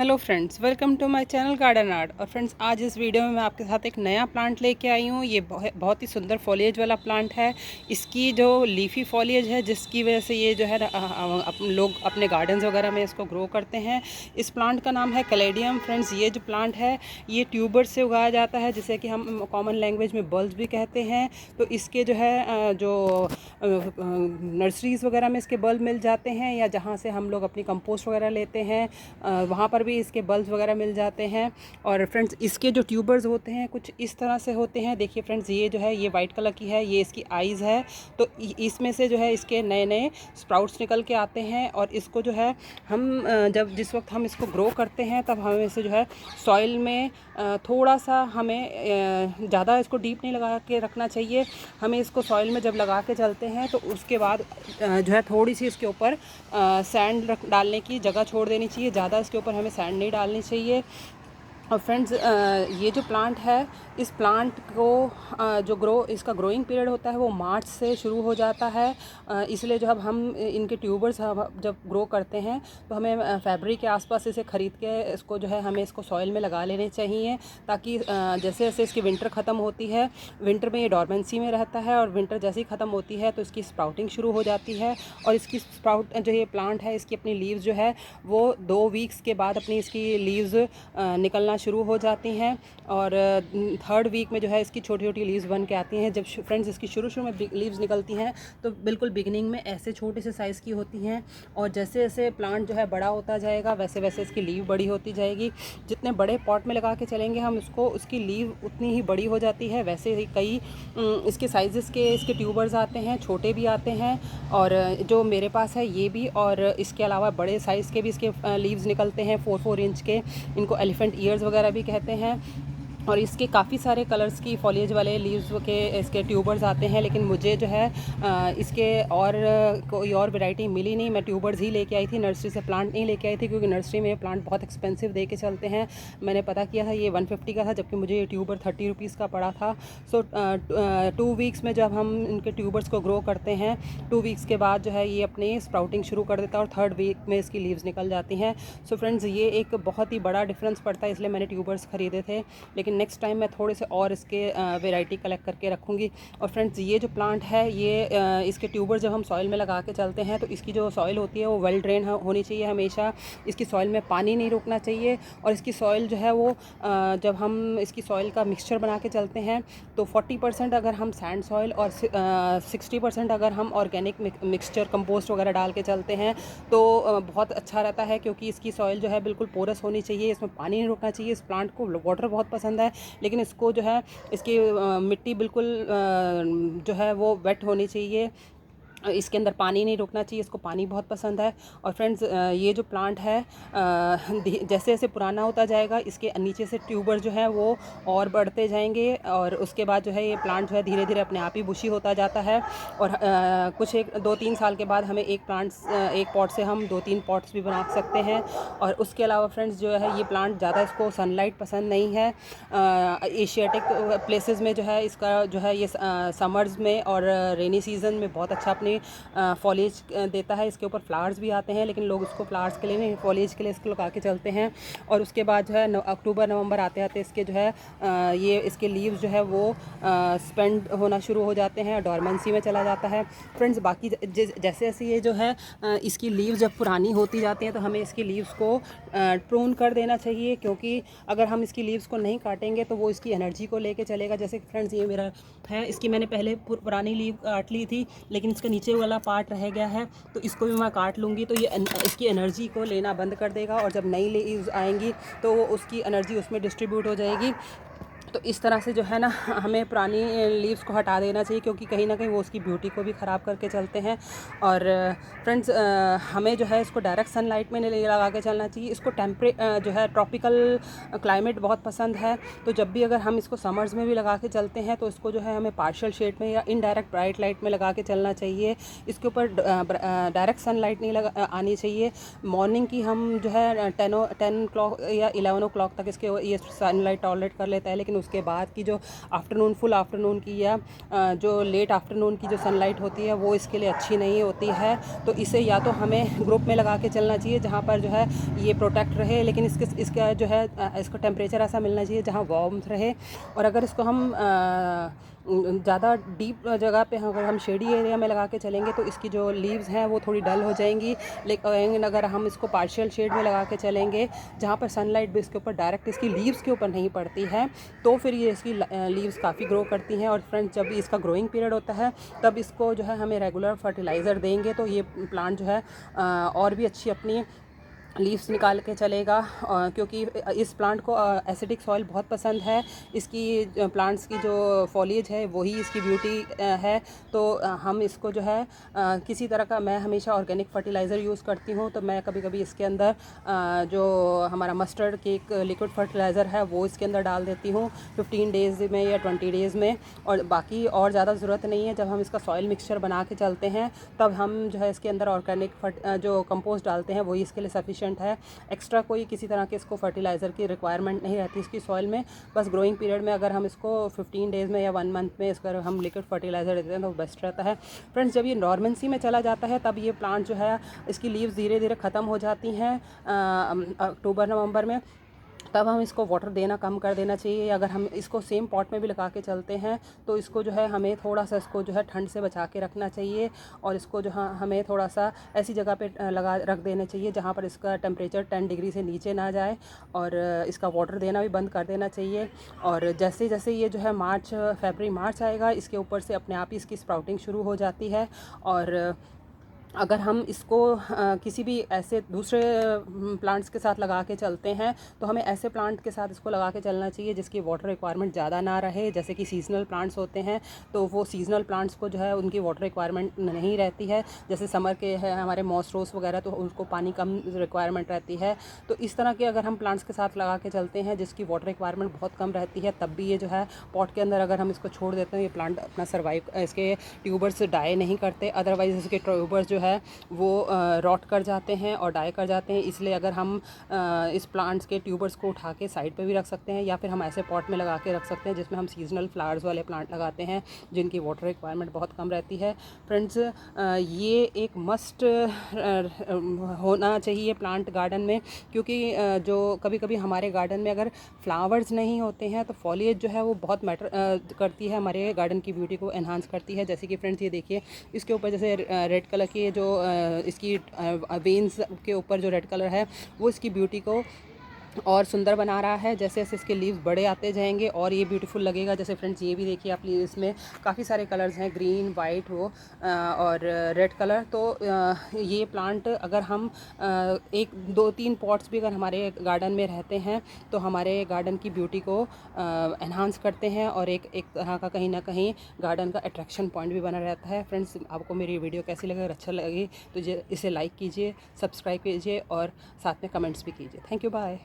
Hello friends, welcome to my channel garden art. और friends, आज इस वीडियो में मैं आपके साथ एक नया प्लांट लेके आई हूँ। ये बहुत ही सुंदर फॉलिएज वाला प्लांट है। इसकी जो लीफी फॉलिएज है, जिसकी वजह से ये जो है लोग अपने गार्डन्स वगैरह में इसको ग्रो करते हैं। इस प्लांट का नाम है कैलेडियम। फ्रेंड्स, ये जो प्लांट है ये ट्यूबर से उगाया जाता है, जिसे कि हम कॉमन लैंग्वेज में बल्ब्स भी कहते हैं। तो इसके जो है नर्सरीज़ वगैरह में इसके बल्ब मिल जाते हैं, या जहाँ से हम लोग अपनी कंपोस्ट वगैरह लेते हैं वहाँ पर भी इसके बल्ब वगैरह मिल जाते हैं। और फ्रेंड्स, इसके जो ट्यूबर्स होते हैं कुछ इस तरह से होते हैं। देखिए फ्रेंड्स, ये जो है ये वाइट कलर की है, ये इसकी आइज़ है। तो इसमें से जो है इसके नए नए स्प्राउट्स निकल के आते हैं। और इसको जो है हम जिस वक्त हम इसको ग्रो करते हैं तब हमें इसे जो है सॉइल में थोड़ा सा हमें ज़्यादा इसको डीप नहीं लगा के रखना चाहिए। हमें इसको सॉइल में जब लगा के चलते हैं तो उसके बाद जो है थोड़ी सी इसके ऊपर सैंड डालने की जगह छोड़ देनी चाहिए। ज़्यादा इसके ऊपर हमें सैंड नहीं डालनी चाहिए। और फ्रेंड्स, ये जो प्लांट है, इस प्लांट को जो इसका ग्रोइंग पीरियड होता है वो मार्च से शुरू हो जाता है। इसलिए जब हम इनके ट्यूबर्स जब ग्रो करते हैं तो हमें फरवरी के आसपास इसे ख़रीद के इसको जो है हमें इसको सॉइल में लगा लेने चाहिए, ताकि जैसे जैसे इसकी विंटर ख़त्म होती है, विंटर में ये डॉर्मेंसी में रहता है, और विंटर जैसे ही ख़त्म होती है तो इसकी स्प्राउटिंग शुरू हो जाती है। और इसकी स्प्राउट जो ये प्लांट है, इसकी अपनी लीव्स जो है वो 2 वीक्स के बाद अपनी इसकी लीव्स निकलना शुरू हो जाती हैं। और 3rd वीक में जो है इसकी छोटी छोटी लीव्स बन के आती हैं। जब फ्रेंड्स इसकी शुरू में लीव्स निकलती हैं तो बिल्कुल बिगिनिंग में ऐसे छोटे से साइज़ की होती हैं, और जैसे जैसे प्लांट जो है बड़ा होता जाएगा वैसे वैसे इसकी लीव बड़ी होती जाएगी। जितने बड़े पॉट में लगा के चलेंगे हम इसको, उसकी लीव उतनी ही बड़ी हो जाती है। वैसे ही कई इसके साइज़ के इसके ट्यूबर्स आते हैं, छोटे भी आते हैं, और जो मेरे पास है ये भी। और इसके अलावा बड़े साइज़ के भी इसके लीव्स निकलते हैं, 4-4 इंच के। इनको एलिफेंट ईयर्स वगैरह भी कहते हैं। और इसके काफ़ी सारे कलर्स की फॉलिएज वाले लीव्स के इसके ट्यूबर्स आते हैं, लेकिन मुझे जो है इसके और कोई और वैरायटी मिली नहीं। मैं ट्यूबर्स ही लेके आई थी, नर्सरी से प्लांट नहीं लेके आई थी, क्योंकि नर्सरी में प्लांट बहुत एक्सपेंसिव दे के चलते हैं। मैंने पता किया था, ये 150 का था, जबकि मुझे ये ट्यूबर 30 रुपीज़ का पड़ा था। सो 2 वीक्स में जब हम इनके ट्यूबर्स को ग्रो करते हैं, 2 वीक्स के बाद जो है ये अपनी स्प्राउटिंग शुरू कर देता है, और 3rd वीक में इसकी लीव्स निकल जाती हैं। सो फ्रेंड्स, ये एक बहुत ही बड़ा डिफरेंस पड़ता है, इसलिए मैंने ट्यूबर्स ख़रीदे थे। लेकिन नेक्स्ट टाइम मैं थोड़े से और इसके वैरायटी कलेक्ट करके रखूँगी। और फ्रेंड्स, ये जो प्लांट है ये इसके ट्यूबर जब हम सॉइल में लगा के चलते हैं तो इसकी जो सॉइल होती है वो वेल ड्रेन होनी चाहिए हमेशा। इसकी सॉइल में पानी नहीं रुकना चाहिए। और इसकी सॉइल जो है वो जब हम इसकी सॉइल का मिक्सचर बना के चलते हैं तो 40% अगर हम सैंड सॉइल और 60% अगर हम ऑर्गेनिक मिक्सचर कंपोस्ट वगैरह डाल के चलते हैं तो बहुत अच्छा रहता है, क्योंकि इसकी सॉइल जो है बिल्कुल पोरस होनी चाहिए, इसमें पानी नहीं रुकना चाहिए। इस प्लांट को वाटर बहुत पसंद है, लेकिन इसको जो है इसकी मिट्टी बिल्कुल जो है वो वेट होनी चाहिए, इसके अंदर पानी नहीं रुकना चाहिए। इसको पानी बहुत पसंद है। और फ्रेंड्स, ये जो प्लांट है जैसे जैसे पुराना होता जाएगा इसके नीचे से ट्यूबर जो है वो और बढ़ते जाएंगे, और उसके बाद जो है ये प्लांट जो है धीरे धीरे अपने आप ही बुशी होता जाता है। और कुछ 1-2-3 साल के बाद हमें एक पॉट से हम 2-3 पॉट्स भी बना सकते हैं। और उसके अलावा फ्रेंड्स, जो है ये प्लांट ज़्यादा इसको सनलाइट पसंद नहीं है। एशियाटिक प्लेसेस में जो है इसका जो है ये समर्स में और रेनी सीज़न में बहुत अच्छा अपनी फॉलिएज देता है। इसके ऊपर फ्लावर्स भी आते हैं, लेकिन लोग उसको फ्लावर्स के लिए नहीं, फॉलिएज के लिए इसको लगा के चलते हैं। और उसके बाद जो है अक्टूबर नवंबर आते आते इसके जो है ये इसके लीव्स जो है वो स्पेंड होना शुरू हो जाते हैं, डॉर्मेंसी में चला जाता है। फ्रेंड्स, बाकी जैसे जैसे ये जो है इसकी लीव्स जब पुरानी होती जाती हैं तो हमें इसकी लीव्स को प्रून कर देना चाहिए, क्योंकि अगर हम इसकी लीव्स को नहीं काटेंगे तो वो इसकी एनर्जी को लेके चलेगा। जैसे फ्रेंड्स, ये मेरा है, इसकी मैंने पहले पुरानी लीव काट ली थी, लेकिन इसका नीचे वाला पार्ट रह गया है, तो इसको भी मैं काट लूँगी तो ये इसकी एनर्जी को लेना बंद कर देगा। और जब नई लीव्स आएंगी तो उसकी एनर्जी उसमें डिस्ट्रीब्यूट हो जाएगी। तो इस तरह से जो है ना हमें पुरानी लीव्स को हटा देना चाहिए, क्योंकि कहीं ना कहीं वो उसकी ब्यूटी को भी ख़राब करके चलते हैं। और फ्रेंड्स, हमें जो है इसको डायरेक्ट सनलाइट में नहीं लगा के चलना चाहिए। इसको जो है ट्रॉपिकल क्लाइमेट बहुत पसंद है, तो जब भी अगर हम इसको समर्स में भी लगा के चलते हैं तो इसको जो है हमें पार्शियल शेड में या इनडायरेक्ट ब्राइट लाइट में लगा के चलना चाहिए। इसके ऊपर डायरेक्ट सनलाइट नहीं आनी चाहिए। मॉर्निंग की हम जो है 10 o'clock या 11 o'clock तक इसके ये सनलाइट टॉलरेट कर लेता है, लेकिन उसके बाद की जो आफ्टरनून, फुल आफ्टरनून की या जो लेट आफ्टरनून की जो सनलाइट होती है वो इसके लिए अच्छी नहीं होती है। तो इसे या तो हमें ग्रुप में लगा के चलना चाहिए जहाँ पर जो है ये प्रोटेक्ट रहे, लेकिन इसका जो है इसको टेम्परेचर ऐसा मिलना चाहिए जहाँ वार्म रहे। और अगर इसको हम ज़्यादा डीप जगह पे अगर हम शेडी एरिया में लगा के चलेंगे तो इसकी जो लीव्स हैं वो थोड़ी डल हो जाएंगी। लेकिन अगर हम इसको पार्शियल शेड में लगा के चलेंगे जहाँ पर सनलाइट भी इसके ऊपर डायरेक्ट इसकी लीव्स के ऊपर नहीं पड़ती है, तो फिर ये इसकी लीव्स काफ़ी ग्रो करती हैं। और फ्रेंड्स, जब भी इसका ग्रोइंग पीरियड होता है तब इसको जो है हमें रेगुलर फर्टिलाइज़र देंगे तो ये प्लांट जो है और भी अच्छी अपनी लीव्स निकाल के चलेगा। क्योंकि इस प्लांट को एसिडिक सॉइल बहुत पसंद है। इसकी प्लांट्स की जो फॉलिएज है वही इसकी ब्यूटी है। तो हम इसको जो है किसी तरह का, मैं हमेशा ऑर्गेनिक फर्टिलाइज़र यूज़ करती हूँ। तो मैं कभी कभी इसके अंदर जो हमारा मस्टर्ड केक लिक्विड फर्टिलाइज़र है वो इसके अंदर डाल देती हूँ 15 डेज़ में या 20 डेज़ में। और बाकी और ज़्यादा ज़रूरत नहीं है। जब हम इसका सॉइल मिक्सचर बना के चलते हैं तब हम जो है इसके अंदर ऑर्गेनिक जो कंपोस्ट डालते हैं वही इसके लिए सफिशिएंट है। एक्स्ट्रा कोई किसी तरह के इसको फर्टिलाइज़र की रिक्वायरमेंट नहीं रहती इसकी सॉइल में। बस ग्रोइंग पीरियड में अगर हम इसको 15 डेज़ में या 1 मंथ में इसका हम लिक्विड फर्टिलाइज़र देते हैं तो बेस्ट रहता है। फ्रेंड्स, जब ये डोरमेंसी में चला जाता है तब ये प्लांट जो है इसकी लीव्स धीरे धीरे ख़त्म हो जाती हैं अक्टूबर नवंबर में। तब हम इसको वाटर देना कम कर देना चाहिए। अगर हम इसको सेम पॉट में भी लगा के चलते हैं तो इसको जो है हमें थोड़ा सा इसको जो है ठंड से बचा के रखना चाहिए। और इसको जो हमें थोड़ा सा ऐसी जगह पे रख देना चाहिए जहाँ पर इसका टेम्परेचर 10 डिग्री से नीचे ना जाए। और इसका वाटर देना भी बंद कर देना चाहिए। और जैसे जैसे ये जो है फरवरी मार्च आएगा, इसके ऊपर से अपने आप ही इसकी स्प्राउटिंग शुरू हो जाती है। और अगर हम इसको किसी भी ऐसे दूसरे प्लांट्स के साथ लगा के चलते हैं तो हमें ऐसे प्लांट के साथ इसको लगा के चलना चाहिए जिसकी वाटर रिक्वायरमेंट ज़्यादा ना रहे। जैसे कि सीजनल प्लांट्स होते हैं तो वो सीजनल प्लांट्स को जो है उनकी वाटर रिक्वायरमेंट नहीं रहती है। जैसे समर के है हमारे मॉस रोज़ वगैरह, तो उनको पानी कम रिक्वायरमेंट रहती है। तो इस तरह के अगर हम प्लांट्स के साथ लगा के चलते हैं जिसकी वाटर रिक्वायरमेंट बहुत कम रहती है, तब भी ये जो है पॉट के अंदर अगर हम इसको छोड़ देते हैं ये प्लांट अपना सर्वाइव, इसके ट्यूबर्स डाई नहीं करते। अदरवाइज़ इसके ट्यूबर्स जो है वो रॉट कर जाते हैं और डाई कर जाते हैं। इसलिए अगर हम इस प्लांट्स के ट्यूबर्स को उठा के साइड पे भी रख सकते हैं या फिर हम ऐसे पॉट में लगा के रख सकते हैं जिसमें हम सीजनल फ्लावर्स वाले प्लांट लगाते हैं जिनकी वाटर रिक्वायरमेंट बहुत कम रहती है। फ्रेंड्स, ये एक मस्ट होना चाहिए प्लांट गार्डन में, क्योंकि जो कभी कभी हमारे गार्डन में अगर फ्लावर्स नहीं होते हैं तो फॉलिएज जो है वो बहुत मैटर करती है, हमारे गार्डन की ब्यूटी को एनहांस करती है। जैसे कि फ्रेंड्स ये देखिए, इसके ऊपर जैसे रेड कलर की जो इसकी वेन्स के ऊपर जो रेड कलर है वो इसकी ब्यूटी को और सुंदर बना रहा है। जैसे जैसे इसके लीव्स बड़े आते जाएंगे और ये ब्यूटीफुल लगेगा। जैसे फ्रेंड्स ये भी देखिए आप, इसमें काफ़ी सारे कलर्स हैं, ग्रीन, वाइट वो और रेड कलर। तो ये प्लांट अगर हम 1-2-3 पॉट्स भी अगर हमारे गार्डन में रहते हैं तो हमारे गार्डन की ब्यूटी को एनहांस करते हैं और एक तरह का कहीं ना कहीं गार्डन का अट्रैक्शन पॉइंट भी बना रहता है। फ्रेंड्स, आपको मेरी वीडियो कैसी लगे? अगर अच्छा लगे तो इसे लाइक कीजिए, सब्सक्राइब कीजिए और साथ में कमेंट्स भी कीजिए। Thank you, bye.